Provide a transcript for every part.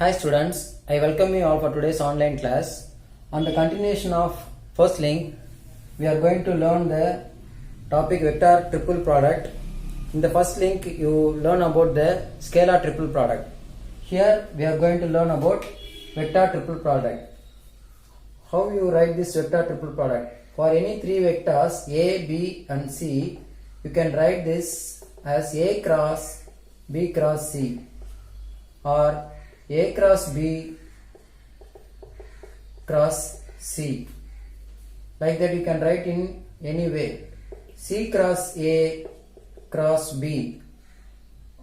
Hi students, I welcome you all for today's online class. On the continuation of first link, we are going to learn the topic vector triple product. In the first link, you learn about the scalar triple product. Here we are going to learn about vector triple product. How you write this vector triple product? For any three vectors A, B and C, you can write this as A cross B cross C or A cross B cross C. Like that you can write in any way. C cross A cross B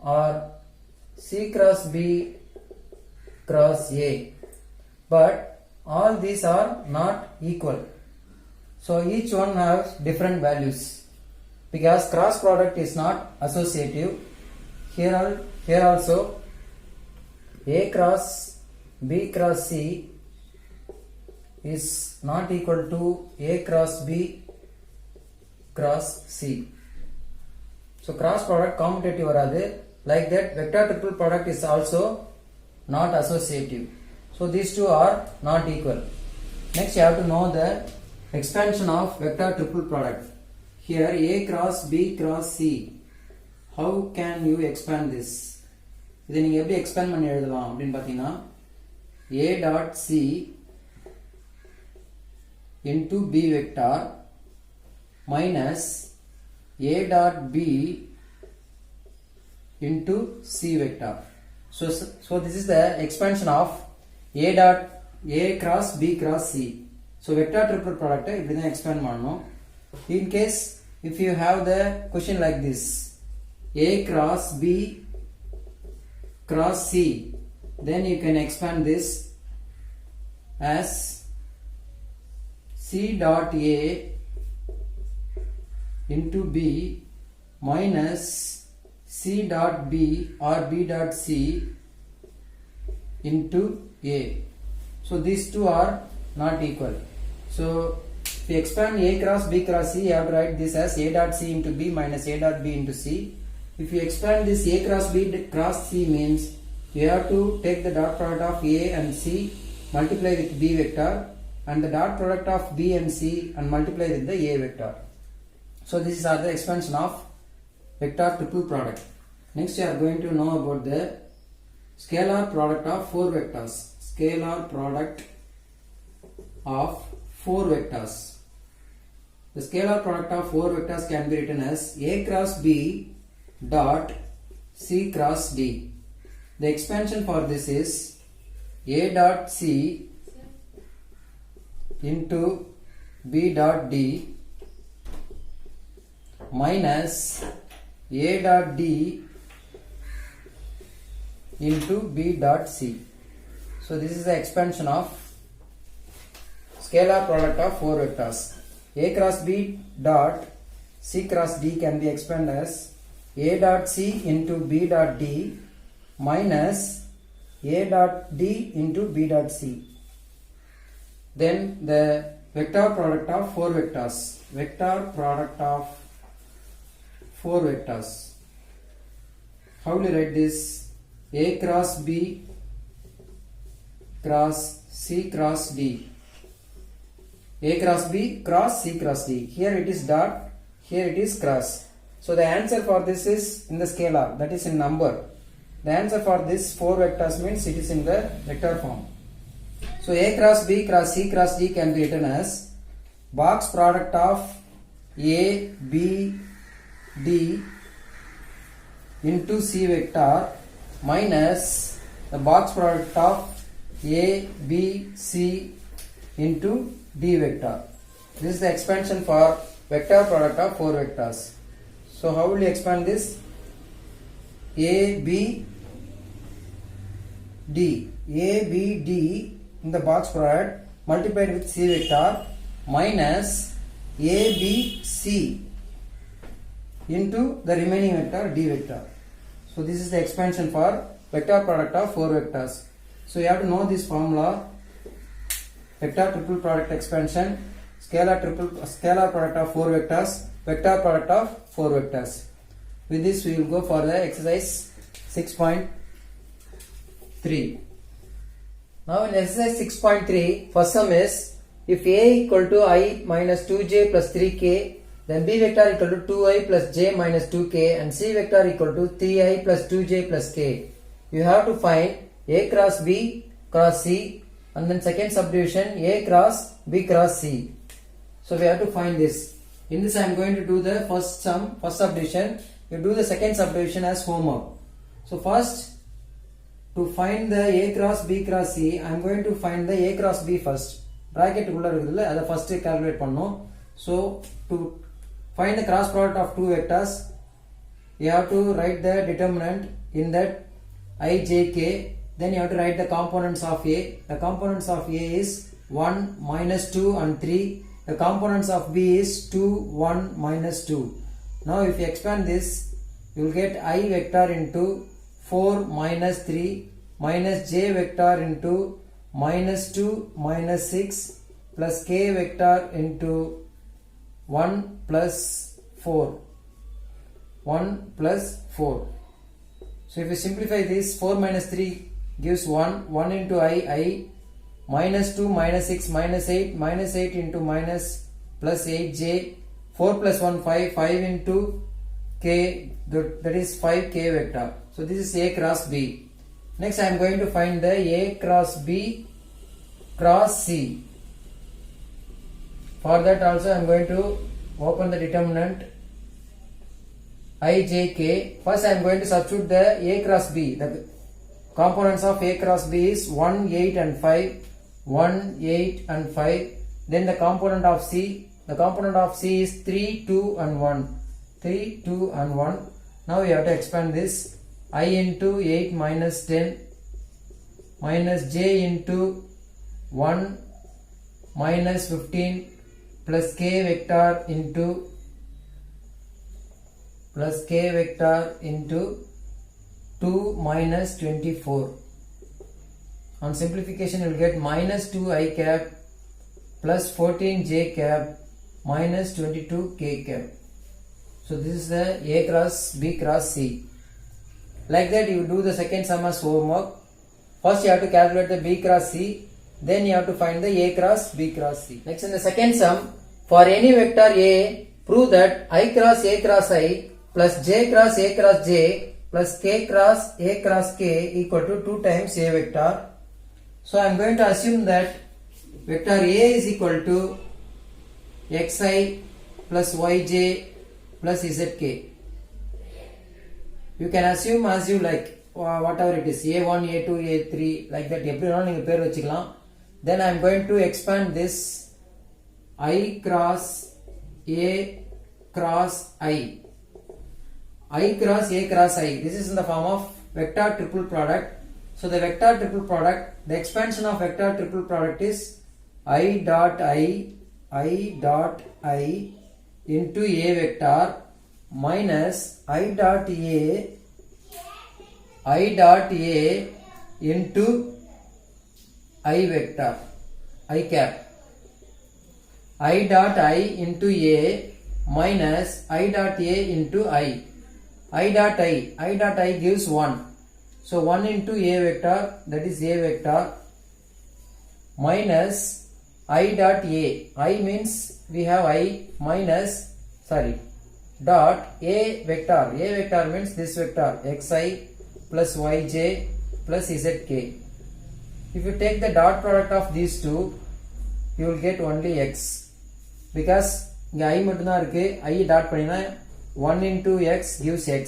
or C cross B cross A. But all these are not equal. So each one has different values. Because cross product is not associative. Here also A cross B cross C is not equal to A cross B cross C. So cross product commutative varadu. Like that vector triple product is also not associative. So these two are not equal. Next you have to know the expansion of vector triple product. Here A cross B cross C. How can you expand this? இதை நீங்க எப்படி expand பண்ணி எழுதலாம் அப்படினு பாத்தீங்கன்னா A dot C into B vector minus A dot B into C vector. So this is the expansion of A cross B cross C. So vector triple product இப்படி தான் expand பண்ணனும். In case if you have the question like this, A cross B cross C, then you can expand this as C dot A into B minus C dot B or B dot C into A. So these two are not equal. So if you expand A cross B cross C, you have to write this as A dot C into B minus A dot B into C. If you expand this A cross B cross C means you have to take the dot product of A and C, multiply with B vector, and the dot product of B and C and multiply with the A vector. So these are the expansion of vector triple product. Next you are going to know about the scalar product of four vectors. Scalar product of four vectors. The scalar product of four vectors can be written as A cross B dot C cross D. The expansion for this is A dot C into B dot D minus A dot D into B dot C. So this is the expansion of scalar product of four vectors. A cross B dot C cross D can be expanded as A dot C into B dot D minus A dot D into B dot C. Then the vector product of four vectors. Vector product of four vectors. How will you write this? A cross B cross C cross D. A cross B cross C cross D. Here it is dot, here it is cross. So the answer for this is in the scalar, that is in number. The answer for this four vectors means it is in the vector form. So A cross B cross C cross D can be written as box product of A, B, D into C vector minus the box product of A, B, C into D vector. This is the expansion for vector product of four vectors. So how will you expand this? A, B, D. A, B, D in the box product multiplied with C vector minus A, B, C into the remaining vector D vector. So this is the expansion for vector product of four vectors. So you have to know this formula. Vector triple product expansion, scalar product of four vectors, vector product of four vectors. With this we will go for the exercise 6.3. Now in exercise 6.3, first sum is if A equal to I minus 2j plus 3k, then B vector equal to 2I plus j minus 2k and C vector equal to 3I plus 2j plus k. You have to find A cross B cross C and then second subdivision A cross B cross C. So we have to find this. In this I am going to do the first sum, first subdivision. You do the second subdivision as homework. So first, to find the A cross B cross C, I am going to find the A cross B first. Bracket உள்ள இருக்குதுல அத first calculate பண்ணனும். So to find the cross product of two vectors, you have to write the determinant in that I, j, k. Then you have to write the components of A. The components of A is 1, minus 2 and 3. The components of B is 2, 1, minus 2. Now if you expand this, you will get I vector into 4 minus 3 minus j vector into minus 2 minus 6 plus k vector into 1 plus 4. 1 plus 4. So if you simplify this, 4 minus 3 gives 1. 1 into I, minus 2 minus 6 minus 8, minus 8 into minus plus 8j, 4 plus 1 5, 5 into k, that is 5k vector. So this is A cross B. Next I am going to find the A cross B cross C. For that also I am going to open the determinant I, j, k. First I am going to substitute the A cross B. The components of A cross B is 1, 8 and 5. 1, 8 and 5. Then the component of C. The component of C is 3, 2 and 1. 3, 2 and 1. Now we have to expand this. I into 8 minus 10 minus j into 1 minus 15 plus k vector into 2 minus 24. On simplification you will get minus 2i cap plus 14j cap minus 22k cap. So this is the A cross B cross C. Like that you do the second sum as homework. First you have to calculate the B cross C, then you have to find the A cross B cross C. Next in the second sum, for any vector A, prove that I cross A cross I plus j cross A cross j plus k cross A cross k equal to 2 times A vector. So I am going to assume that vector A is equal to xi plus yj plus zk. You can assume as you like, whatever it is, a1, a2, a3, like that. Then I am going to expand this I cross A cross I. I cross A cross I. This is in the form of vector triple product. So the vector triple product, the expansion of vector triple product is I dot I into A vector minus I dot A into I vector, I cap. I dot I into A minus I dot A into I. I dot I gives 1. So 1 into A vector, that is A vector, minus I dot A. I means we have I minus, dot A vector. A vector means this vector, xi plus yj plus zk. If you take the dot product of these two, you will get only x. Because இங்க I மட்டும்தான் இருக்கு. I dot பண்ணினா 1 into x gives x.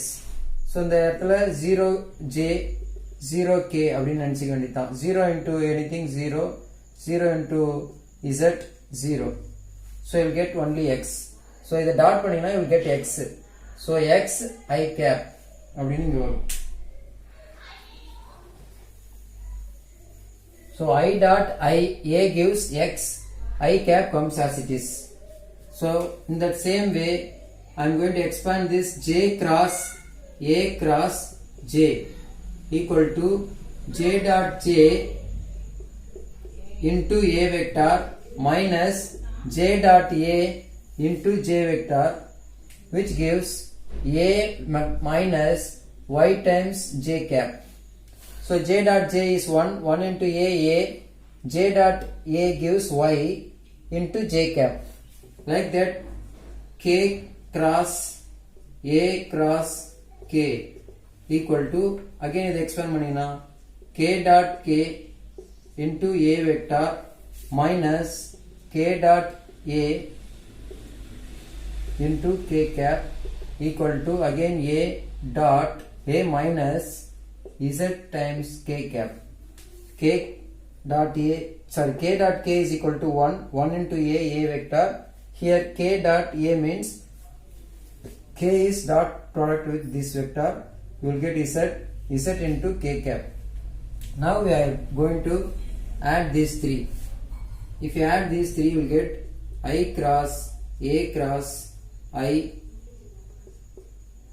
So இந்த இடத்துல 0j 0k அப்படின்னு நினைச்சுக்க வேண்டியதுதான். 0 into anything 0, 0 into z 0. So you will get only x. So இதை dot பண்ணினா you will get x. So x I cap அப்படின்னு இங்க வரும். So I dot I A gives x, I cap comes as it is. So in that same way I am going to expand this j cross A cross j equal to j dot j into A vector minus j dot A into j vector, which gives A minus y times j cap. So j dot j is 1, 1 into a, j dot a gives y into j cap. Like that, k cross a cross k equal to, again இது expand பண்ணினா k dot k into a vector minus k dot a into k cap equal to again a dot a minus z times k cap. K dot a, sorry, k dot k is equal to 1, 1 into a vector. Here k dot a means k is dot product with this vector. You will get z into k cap. Now we are going to add these three. If you add these three, you will get I cross a cross I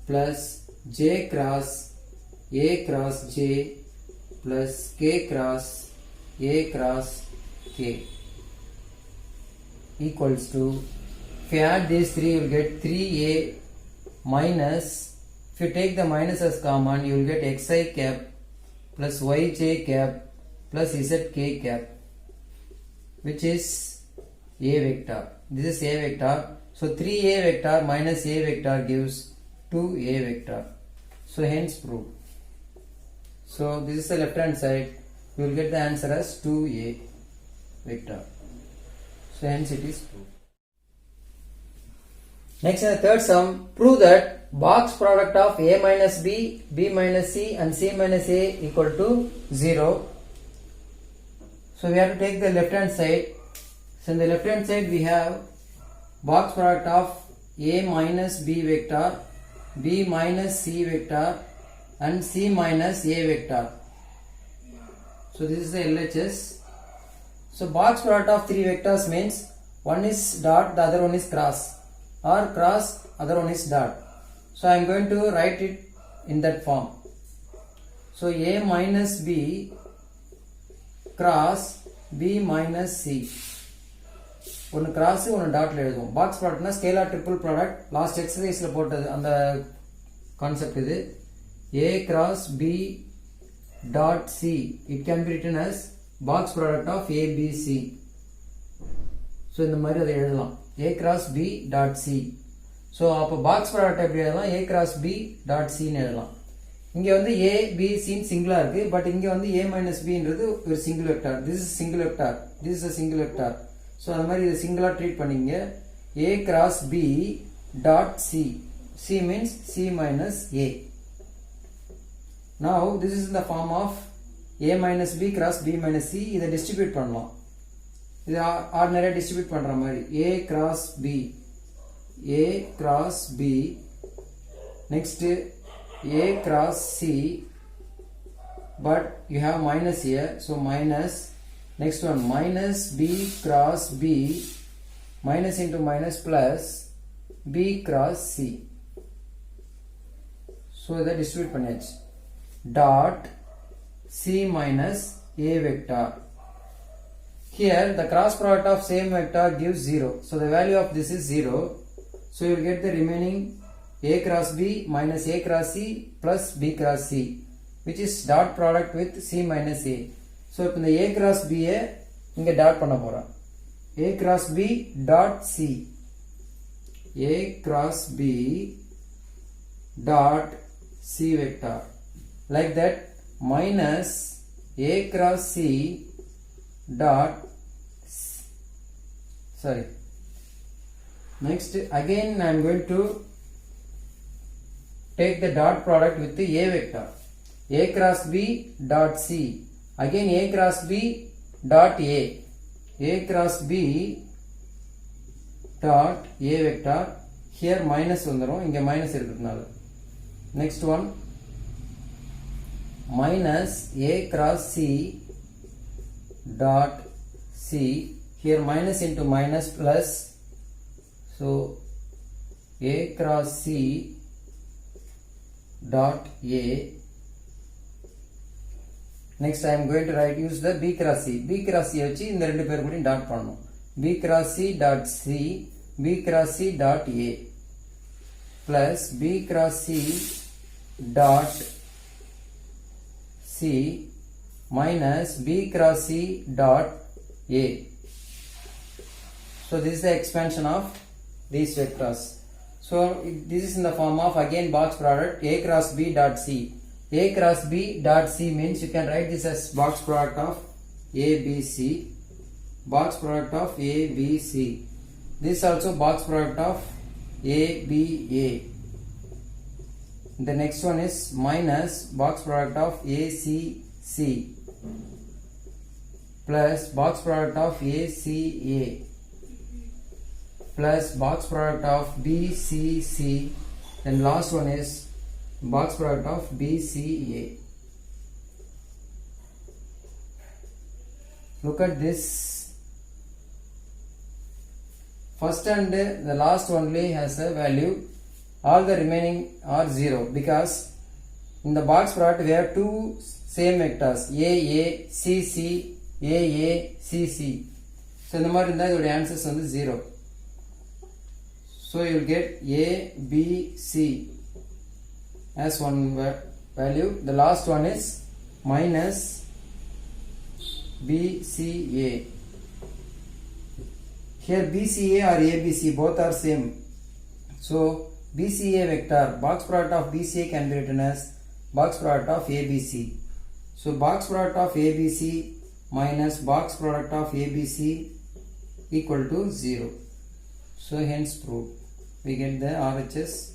plus j cross a cross j plus k cross a cross k equals to, if you add these three, you will get 3a minus, if you take the minus as common, you will get xi cap plus yj cap plus zk cap, which is a vector. This is a vector. So 3a vector minus a vector gives 2a vector. So hence proof. So this is the left hand side. You will get the answer as 2a vector. So hence it is proved. Next, in the third sum, prove that box product of a minus b, b minus c and c minus a equal to 0. So we have to take the left hand side. So in the left hand side we have box product of a minus b vector, b minus c vector and c minus a vector. So this is the LHS. So box product of three vectors means one is dot, the other one is cross, or cross, other one is dot. So I am going to write it in that form. So a minus b cross b minus c. One cross, one dot. Box product na scalar triple product. Last exercise la போட்டது அந்த concept இது. A cross b dot c. It can be written as box product of a b c. So இந்த மாதிரி அதை எழுதலாம். A cross b dot c. So அப்போ box product எப்படி எழுதலாம்? A cross b dot c ன்னு எழுதலாம். இங்க வந்து a b c சிங்கிளா இருக்கு, பட் இங்க வந்து a minus b ன்றது ஒரு single vector. This is single vector. This is a single vector. So அந்த மாதிரி இதை சிங்கிளா ட்ரீட் பண்ணீங்க. A cross b dot c. C means c minus a. Now this is in the form of a minus b cross b minus c. இதை distribute பண்ணலாம். இது ஆர்டினரியா distribute பண்ற மாதிரி a cross b, a cross b, next a cross c, but you have minus here, so minus, next one minus b cross b, minus into minus plus b cross c. So இதை distribute பண்ணியாச்சு. Dot c minus a vector. Here the cross product of same vector gives 0. So the value of this is 0. So you will get the remaining a cross b minus a cross c plus b cross c, which is dot product with c minus a. So இப்போ இந்த a cross b இங்க dot பண்ண போறோம். a cross b dot c, a cross b dot c vector, like that, minus a cross c dot, sorry, next again I am going to take the dot product with the a vector, a cross b dot c, again a cross b dot a cross b dot a vector. Here minus வந்துரும், இங்க minus இருக்கிறதுனால. Next one, minus a cross c dot c, here minus into minus plus, so a cross c dot a. Next I am going to write, use the b cross c. b cross c வச்சு இந்த ரெண்டு பேர் கூட dot பண்ணனும். b cross c dot c, b cross c dot a plus b cross c dot c C minus B cross C dot A. So this is the expansion of these vectors. So this is in the form of again box product A cross B dot C. A cross B dot C means you can write this as box product of A, B, C. Box product of A, B, C. This is also box product of A, B, A. The next one is minus box product of A, C, C plus box product of A, C, A plus box product of B, C, C. And last one is box product of B, C, A. Look at this. First and the last only has a value. All the remaining are 0 because in the box product we have two same vectors A, C, C, A, C, C. So in the matter the answers on the 0. So you will get A, B, C as one value. The last one is minus B, C, A. Here BCA or ABC both are same. So BCA vector, box product of BCA can be written as box product of ABC. So box product of ABC minus box product of ABC equal to 0. So hence proved. We get the RHS.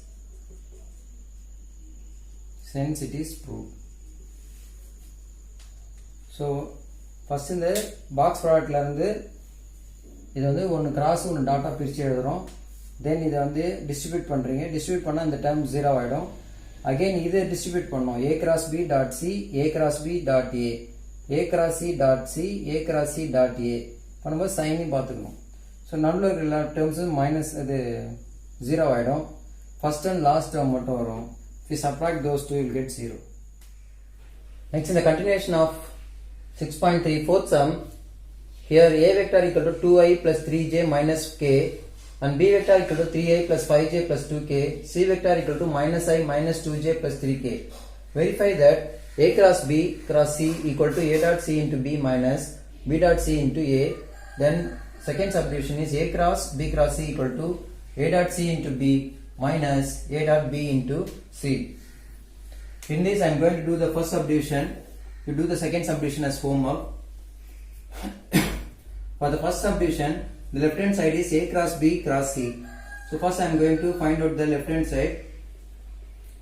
Since it is proved. So first in the box product la irundhu idu vandu one cross one data pirichu eludrom. Then இதை வந்து distribute பண்றீங்க. distribute பண்ணா இந்த term 0 ஆயிடும். again இதை distribute பண்ணோம். A cross B dot C, A cross B dot A, A cross C dot C, A cross C dot A பண்ணும்போது சைனையும் பார்த்துக்கணும். ஸோ நடுவில் இருக்கிற எல்லா டேர்ம்ஸும் மைனஸ் இது 0 ஆயிடும். ஃபர்ஸ்ட் அண்ட் லாஸ்ட் டேர்ம் மட்டும் வரும். if you subtract those two you will get 0. Next in the continuation of 6.3 fourth sum, here A vector equal to 2i plus 3j minus k and B vector equal to 3i plus 5j plus 2k, C vector equal to minus i minus 2j plus 3k. Verify that A cross B cross C equal to A dot C into B minus B dot C into A. Then second subdivision is A cross B cross C equal to A dot C into B minus A dot B into C. In this I am going to do the first subdivision. You do the second subdivision as homework. For the first subdivision, the left hand side is A cross B cross C. So first I am going to find out the left hand side.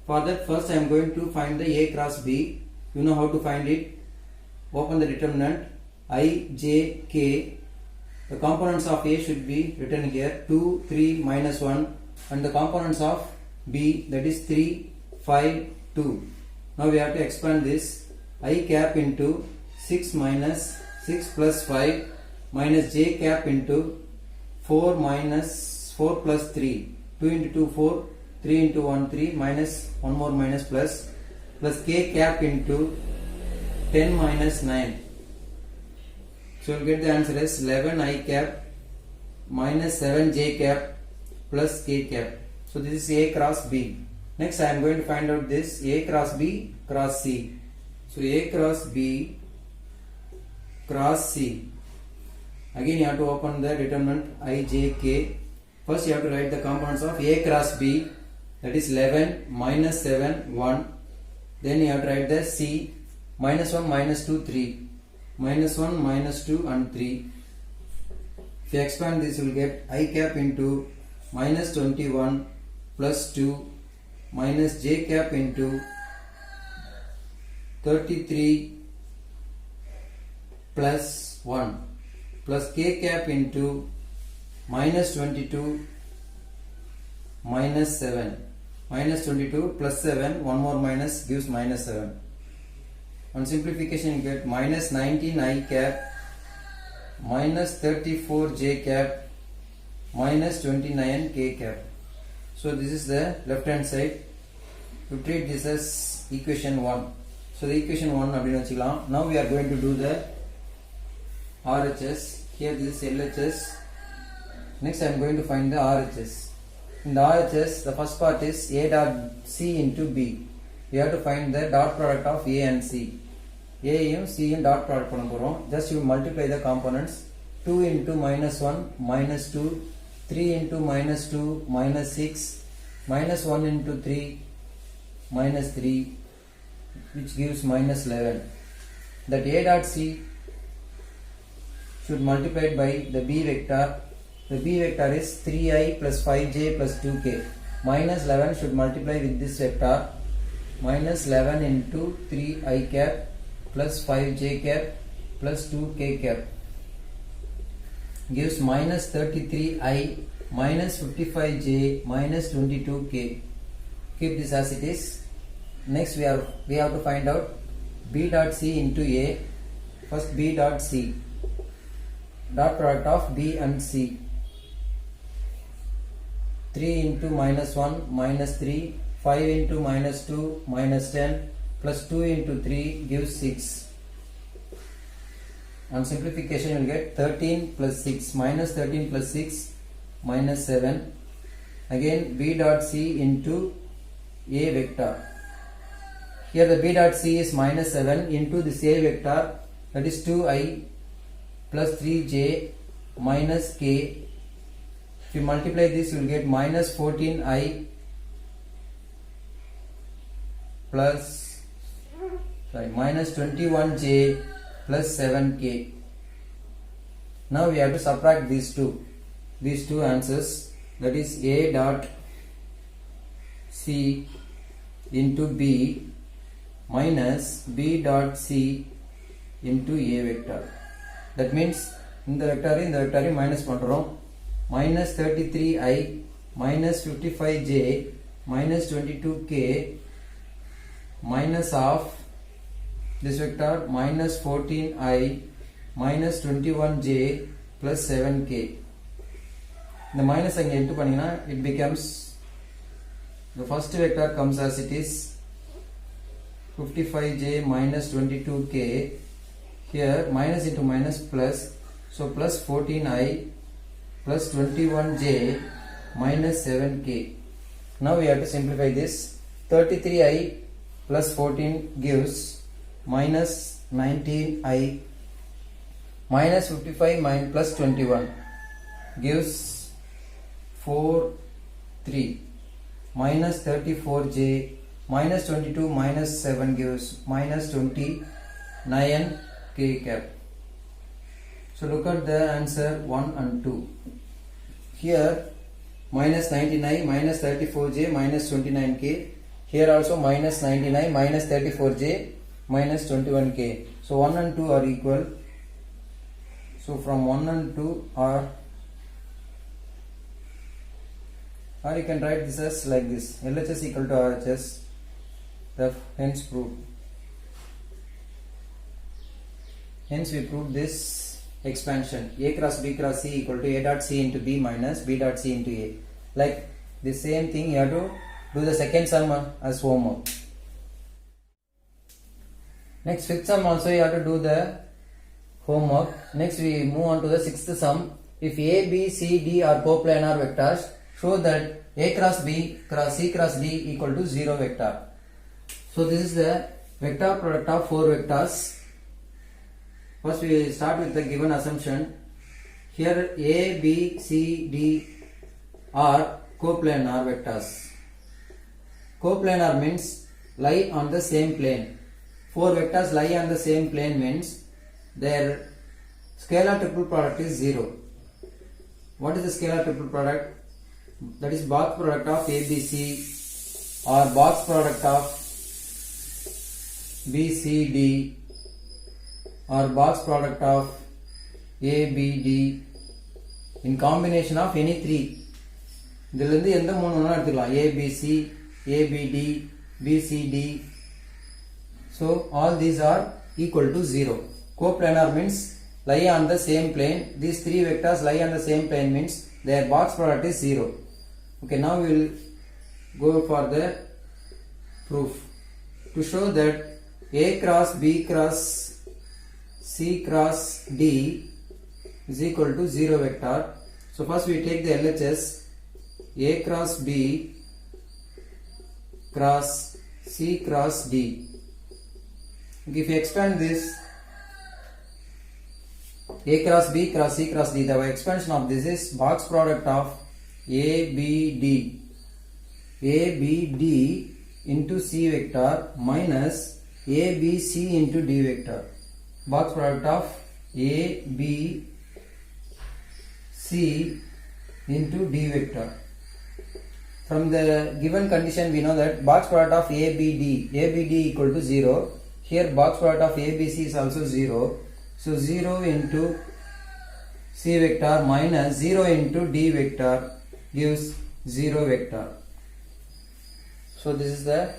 For that first I am going to find the A cross B. You know how to find it. Open the determinant I, J, K. The components of A should be written here 2, 3, minus 1 and the components of B, that is 3, 5, 2. Now we have to expand this. I cap into 6 minus 6 plus 5 minus j cap into 4 minus 4 plus 3. 2 into 2 4, 3 into 1 3 minus 1 more minus plus k cap into 10 minus 9. So you will get the answer as 11 I cap minus 7 j cap plus k cap. So this is A cross B. Next I am going to find out this A cross B cross C. So A cross B cross C. Again you have to open the determinant I, J, K. First you have to write the components of A cross B, that is 11 minus 7 1. Then you have to write the C minus 1 minus 2 3 minus 1 minus 2 and 3. If you expand this you will get I cap into minus 21 plus 2 minus j cap into 33 plus 1 plus k cap into minus 22 minus 7. Minus 22 plus 7, one more minus gives minus 7. On simplification you get minus 19 I cap minus 34 j cap minus 29 k cap. So this is the left hand side. You treat this as equation 1. So the equation 1 அப்படினு வச்சுக்கலாம். Now we are going to do the RHS. Here this is LHS. Next I am going to find the RHS. In the RHS, the first part is A dot C into B. We have to find the dot product of A and C. A யும் C யும் dot product பண்ண போறோம். Just you multiply the components. 2 into minus 1 minus 2, 3 into minus 2 minus 6, minus 1 into 3 minus 3, which gives minus 11. That A dot C should multiply by the B vector. The B vector is 3i plus 5j plus 2k. Minus 11 should multiply with this vector. Minus 11 into 3i cap plus 5j cap plus 2k cap gives minus 33i minus 55j minus 22k. Keep this as it is. Next we have to find out B dot C into A. First B dot C. Dot product of B and C. 3 into minus 1 minus 3, 5 into minus 2 minus 10 plus 2 into 3 gives 6. On simplification you will get 13 plus 6 minus 13 plus 6 minus 7. Again B dot C into A vector. Here the B dot C is minus 7 into this A vector, that is 2i plus 3j minus k. If you multiply this you will get minus 14i plus minus 21j plus 7k. Now we have to subtract these two answers, that is A dot C into B minus B dot C into A vector. That means in the vector minus பண்றோம். Minus 33i minus 55j minus 22k minus of this vector minus 14i minus 21j plus 7k. The minus அங்க into பண்ணீங்கன்னா it becomes, the first vector comes as it is 55j minus 22k. Here minus into minus plus, so plus 14i plus 21j minus 7k. Now we have to simplify this. 33i plus 14 gives minus 19i minus 55 plus 21 gives 3 minus 34j minus 22 minus 7 gives minus 29k cap. So look at the answer 1 and 2. Here minus 99 minus 34j minus 29k. Here also minus 99 minus 34j minus 21k. So 1 and 2 are equal. So from 1 and 2 are, or you can write this as like this: LHS equal to RHS. Hence proved. Hence we proved this expansion. A cross B cross C equal to A dot C into B minus B dot C into A. Like the same thing you have to do the second sum as homework. Next fifth sum also you have to do the homework. Next we move on to the sixth sum. If A, B, C, D are coplanar vectors, show that A cross B cross C cross D equal to 0 vector. So this is the vector product of 4 vectors. First we will start with the given assumption. Here A, B, C, D are coplanar vectors. Coplanar means lie on the same plane. 4 vectors lie on the same plane means their scalar triple product is 0. What is the scalar triple product? That is box product of ABC or box product of BCD or box product of ABD in combination of any 3. இதிலிருந்து எந்த மூணு வேணா எடுத்துக்கலாம். ABC, ABD, BCD. So all these are equal to 0. Coplanar means lie on the same plane. These 3 vectors lie on the same plane means their box product is 0. Okay, now we will go for the proof. To show that A cross B cross C cross D is equal to 0 vector. So first we take the LHS. A cross B cross C cross D. If you expand this A cross B cross C cross D, the expansion of this is box product of ABD into C vector minus ABC into D vector. Box product of ABC into D vector. From the given condition we know that box product of ABD equal to 0. Here box product of ABC is also 0. So 0 into C vector minus 0 into D vector gives 0 vector. So this is the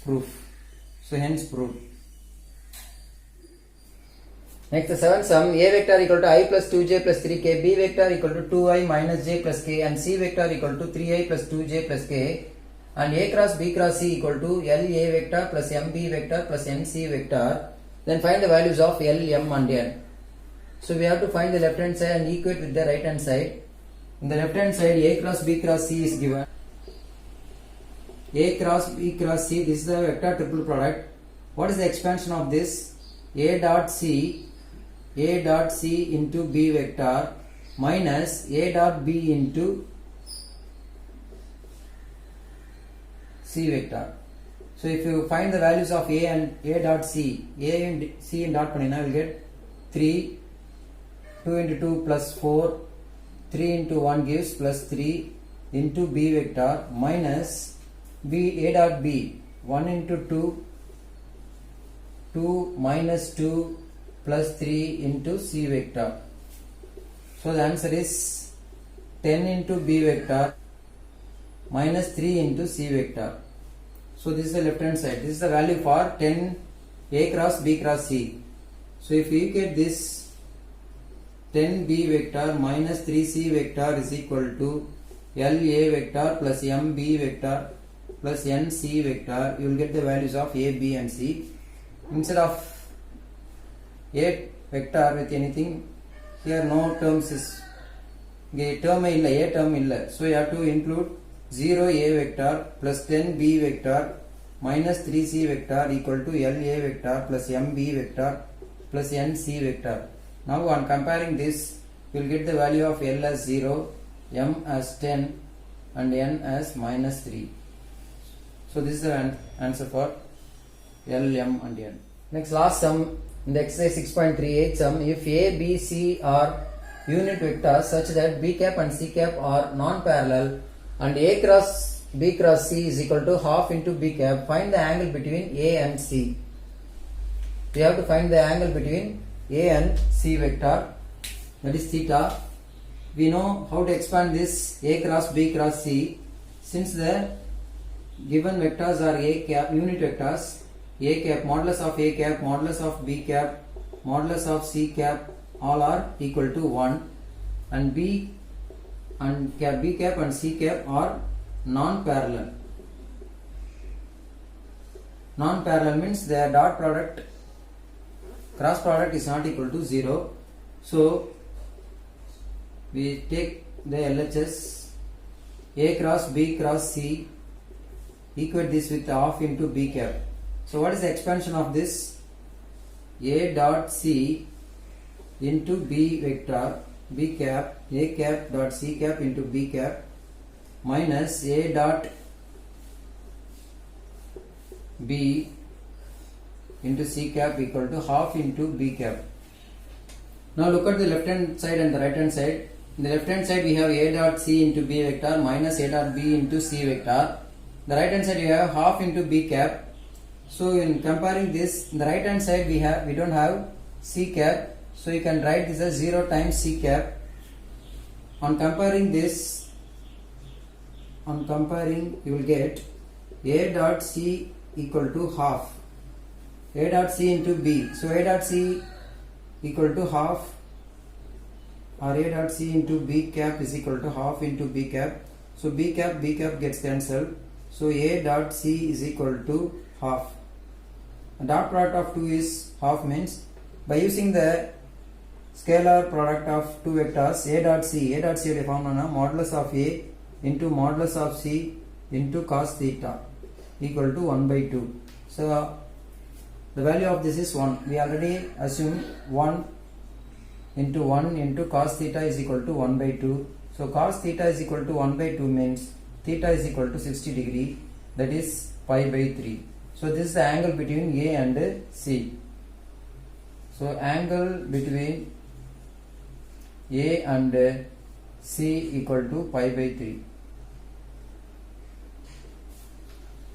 proof. So hence proved. Next the seventh sum, A vector equal to I plus 2j plus 3k, B vector equal to 2i minus j plus k, and C vector equal to 3i plus 2j plus k, and A cross B cross C equal to LA vector plus MB vector plus NC vector. Then find the values of L, M and N. So we have to find the left hand side and equate with the right hand side. In the left hand side, A cross B cross C is given. A cross B cross C, this is the vector triple product. What is the expansion of this? A dot C into B vector minus A dot B into C vector. So if you find the values of A and A dot C, A and C and dot panina, will get 3, 2 into 2 plus 4, 3 into 1 gives plus 3 into B vector minus B A dot B, 1 into 2, 2 minus 2 plus 3 into C vector. So the answer is 10 into B vector minus 3 into C vector. So this is the left hand side. This is the value for 10 A cross B cross C. So if you get this, 10 B vector minus 3C vector is equal to LA vector plus MB vector plus NC vector, you will get the values of A, B and C. Instead of A vector with anything, here no terms is term illa, A term illa. So you have to include 0 A vector plus 10 B vector minus 3C vector equal to LA vector plus MB vector plus NC vector. Now on comparing this, you will get the value of L as 0, M as 10 and N as minus 3. So this is the answer for L, M and N. Next last sum in the exercise 6.38 sum, if A, B, C are unit vectors such that B cap and C cap are non-parallel and A cross B cross C is equal to half into B cap, find the angle between A and C. We have to find the angle between A and C vector, that is theta. We know how to expand this A cross B cross C. Since the given vectors are A cap, unit vectors, A cap, modulus of A cap, modulus of B cap, modulus of C cap, all are equal to 1, and B cap and C cap are non-parallel. Non-parallel means their dot product, cross product is not equal to 0. So we take the LHS A cross B cross C, equate this with half into B cap. So what is the expansion of this? A dot C into B vector B cap, A cap dot C cap into B cap minus A dot B into C cap equal to half into B cap. Now look at the left hand side and the right hand side. In the left hand side we have A dot C into B vector minus A dot B into C vector. The right hand side you have half into B cap. So in comparing this, in the right hand side we don't have C cap, so you can write this as 0 times C cap. On comparing this, you will get A dot C equal to half, A dot C into B. So A dot C equal to half, or A dot C into B cap is equal to half into B cap. So B cap gets cancelled. So A dot C is equal to half. The dot product of 2 is half, means by using the scalar product of two vectors A dot C found on a modulus of A into modulus of C into cos theta equal to 1 by 2. So The value of this is 1. We already assumed 1 into cos theta is equal to 1 by 2. So cos theta is equal to 1 by 2 means theta is equal to 60 degree, that is pi by 3. So this is the angle between A and C. So angle between A and C equal to pi by 3.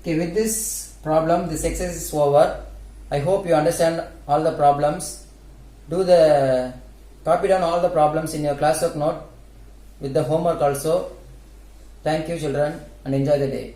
Okay, with this problem, this exercise is over. I hope you understand all the problems. Copy down all the problems in your classwork note with the homework also. Thank you children and enjoy the day.